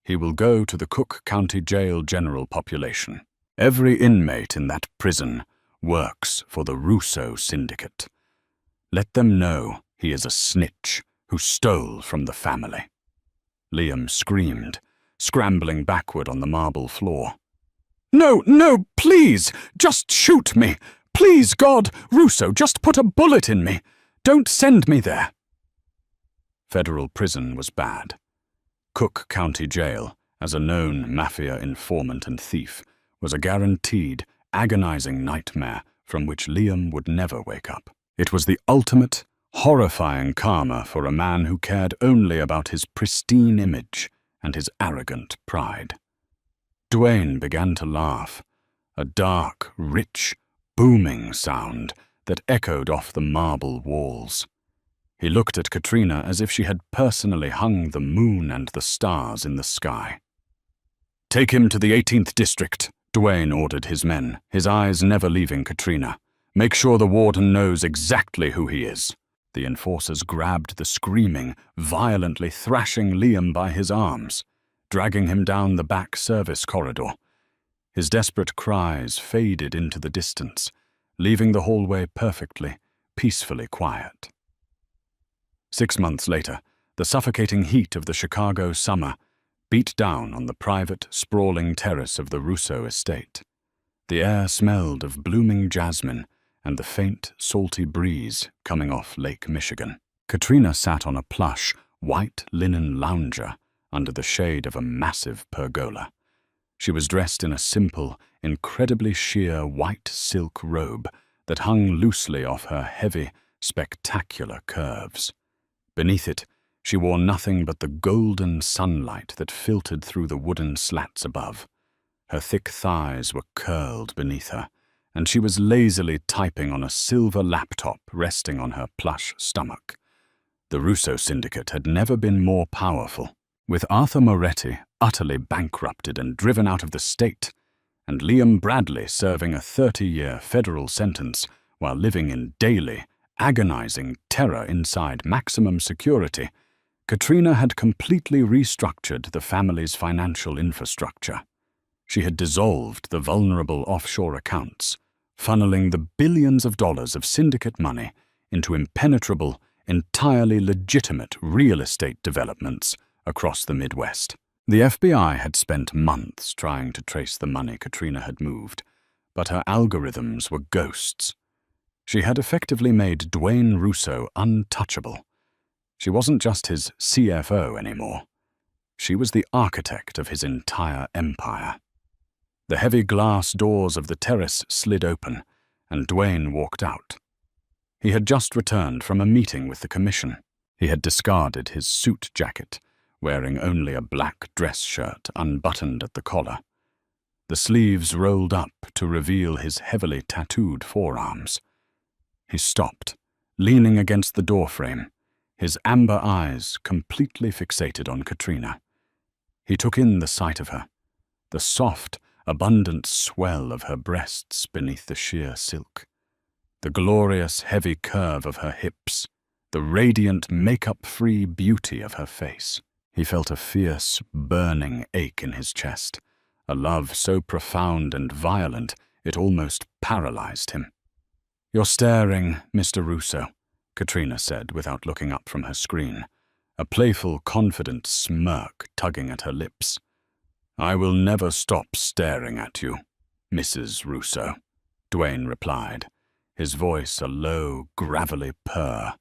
He will go to the Cook County Jail general population. Every inmate in that prison works for the Russo Syndicate. Let them know he is a snitch who stole from the family. Liam screamed, scrambling backward on the marble floor. No, no, please, just shoot me. Please, God, Russo, just put a bullet in me. Don't send me there. Federal prison was bad. Cook County Jail, as a known Mafia informant and thief, was a guaranteed, agonizing nightmare from which Liam would never wake up. It was the ultimate, horrifying karma for a man who cared only about his pristine image and his arrogant pride. Dwayne began to laugh, a dark, rich, booming sound that echoed off the marble walls. He looked at Katrina as if she had personally hung the moon and the stars in the sky. Take him to the 18th District, Dwayne ordered his men, his eyes never leaving Katrina. Make sure the warden knows exactly who he is. The enforcers grabbed the screaming, violently thrashing Liam by his arms, dragging him down the back service corridor. His desperate cries faded into the distance, leaving the hallway perfectly, peacefully quiet. 6 months later, the suffocating heat of the Chicago summer beat down on the private, sprawling terrace of the Russo estate. The air smelled of blooming jasmine and the faint, salty breeze coming off Lake Michigan. Katrina sat on a plush, white linen lounger under the shade of a massive pergola. She was dressed in a simple, incredibly sheer white silk robe that hung loosely off her heavy, spectacular curves. Beneath it, she wore nothing but the golden sunlight that filtered through the wooden slats above. Her thick thighs were curled beneath her, and she was lazily typing on a silver laptop resting on her plush stomach. The Russo Syndicate had never been more powerful. With Arthur Moretti utterly bankrupted and driven out of the state, and Liam Bradley serving a 30-year federal sentence while living in daily, agonizing terror inside maximum security, Katrina had completely restructured the family's financial infrastructure. She had dissolved the vulnerable offshore accounts, funneling the billions of dollars of syndicate money into impenetrable, entirely legitimate real estate developments across the Midwest. The FBI had spent months trying to trace the money Katrina had moved, but her algorithms were ghosts. She had effectively made Dwayne Russo untouchable. She wasn't just his CFO anymore. She was the architect of his entire empire. The heavy glass doors of the terrace slid open, and Dwayne walked out. He had just returned from a meeting with the commission. He had discarded his suit jacket, wearing only a black dress shirt unbuttoned at the collar. The sleeves rolled up to reveal his heavily tattooed forearms. He stopped, leaning against the doorframe, his amber eyes completely fixated on Katrina. He took in the sight of her, the soft, abundant swell of her breasts beneath the sheer silk, the glorious, heavy curve of her hips, the radiant, makeup-free beauty of her face. He felt a fierce, burning ache in his chest, a love so profound and violent it almost paralyzed him. "You're staring, Mr. Russo," Katrina said without looking up from her screen, a playful, confident smirk tugging at her lips. "I will never stop staring at you, Mrs. Russo," Dwayne replied, his voice a low, gravelly purr.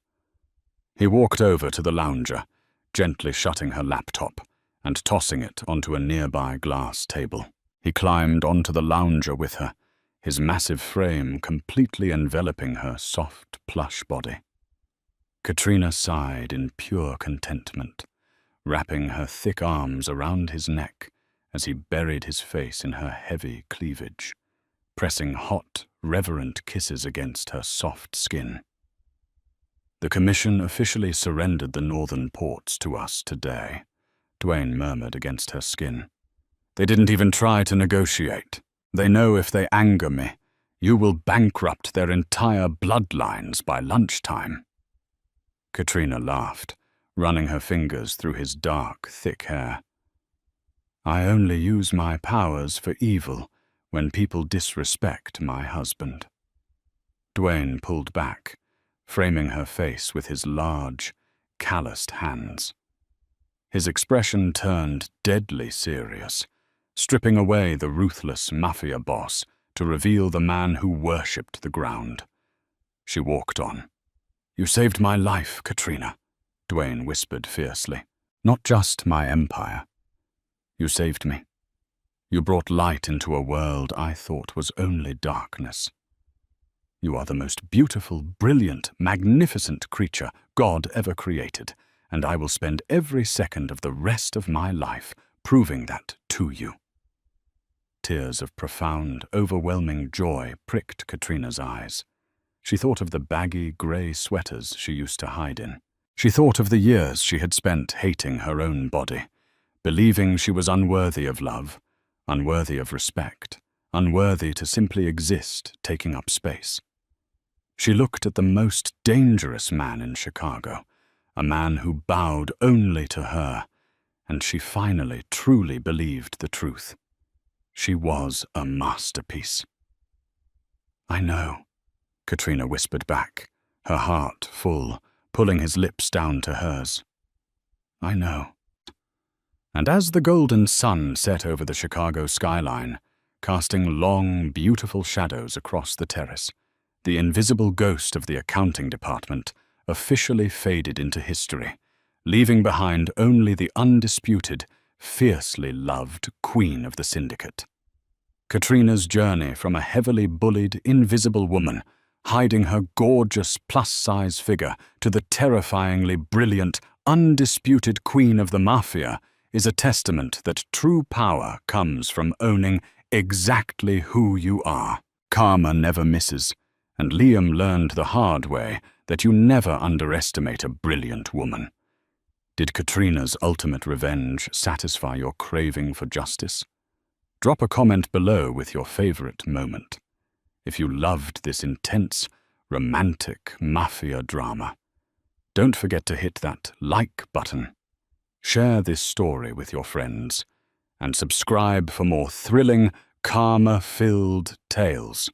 He walked over to the lounger, gently shutting her laptop and tossing it onto a nearby glass table. He climbed onto the lounger with her, his massive frame completely enveloping her soft, plush body. Katrina sighed in pure contentment, wrapping her thick arms around his neck as he buried his face in her heavy cleavage, pressing hot, reverent kisses against her soft skin. "The Commission officially surrendered the northern ports to us today," Duane murmured against her skin. "They didn't even try to negotiate. They know if they anger me, you will bankrupt their entire bloodlines by lunchtime." Katrina laughed, running her fingers through his dark, thick hair. "I only use my powers for evil when people disrespect my husband." Duane pulled back, framing her face with his large, calloused hands. His expression turned deadly serious, stripping away the ruthless Mafia boss to reveal the man who worshipped the ground. She walked on. "You saved my life, Katrina," Duane whispered fiercely. "Not just my empire. You saved me. You brought light into a world I thought was only darkness. You are the most beautiful, brilliant, magnificent creature God ever created, and I will spend every second of the rest of my life proving that to you." Tears of profound, overwhelming joy pricked Katrina's eyes. She thought of the baggy, grey sweaters she used to hide in. She thought of the years she had spent hating her own body, believing she was unworthy of love, unworthy of respect, unworthy to simply exist, taking up space. She looked at the most dangerous man in Chicago, a man who bowed only to her, and she finally truly believed the truth. She was a masterpiece. "I know," Katrina whispered back, her heart full, pulling his lips down to hers. "I know." And as the golden sun set over the Chicago skyline, casting long, beautiful shadows across the terrace, the invisible ghost of the accounting department officially faded into history, leaving behind only the undisputed, fiercely loved queen of the syndicate. Katrina's journey from a heavily bullied, invisible woman, hiding her gorgeous plus-size figure, to the terrifyingly brilliant, undisputed queen of the Mafia, is a testament that true power comes from owning exactly who you are. Karma never misses, and Liam learned the hard way that you never underestimate a brilliant woman. Did Katrina's ultimate revenge satisfy your craving for justice? Drop a comment below with your favorite moment. If you loved this intense, romantic Mafia drama, don't forget to hit that like button. Share this story with your friends, and subscribe for more thrilling, karma-filled tales.